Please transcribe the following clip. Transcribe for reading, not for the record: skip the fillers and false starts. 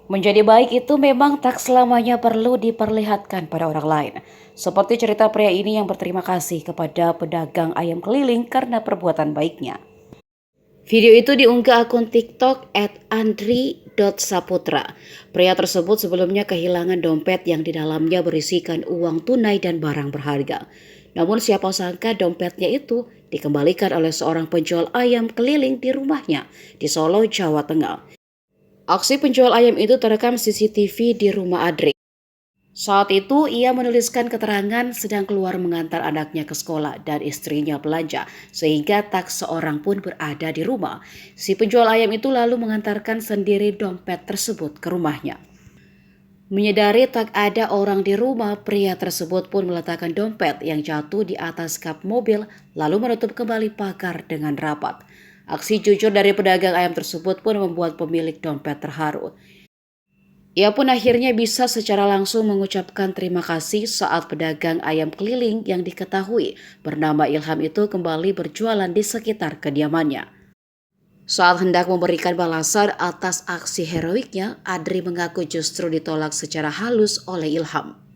Menjadi baik itu memang tak selamanya perlu diperlihatkan pada orang lain. Seperti cerita pria ini yang berterima kasih kepada pedagang ayam keliling karena perbuatan baiknya. Video itu diunggah akun TikTok @andri.saputra. Pria tersebut sebelumnya kehilangan dompet yang di dalamnya berisikan uang tunai dan barang berharga. Namun siapa sangka dompetnya itu dikembalikan oleh seorang penjual ayam keliling di rumahnya di Solo, Jawa Tengah. Aksi penjual ayam itu terekam CCTV di rumah Adri. Saat itu ia menuliskan keterangan sedang keluar mengantar anaknya ke sekolah dan istrinya belanja sehingga tak seorang pun berada di rumah. Si penjual ayam itu lalu mengantarkan sendiri dompet tersebut ke rumahnya. Menyadari tak ada orang di rumah, pria tersebut pun meletakkan dompet yang jatuh di atas kap mobil lalu menutup kembali pagar dengan rapat. Aksi jujur dari pedagang ayam tersebut pun membuat pemilik dompet terharu. Ia pun akhirnya bisa secara langsung mengucapkan terima kasih saat pedagang ayam keliling yang diketahui bernama Ilham itu kembali berjualan di sekitar kediamannya. Saat hendak memberikan balasan atas aksi heroiknya, Adri mengaku justru ditolak secara halus oleh Ilham.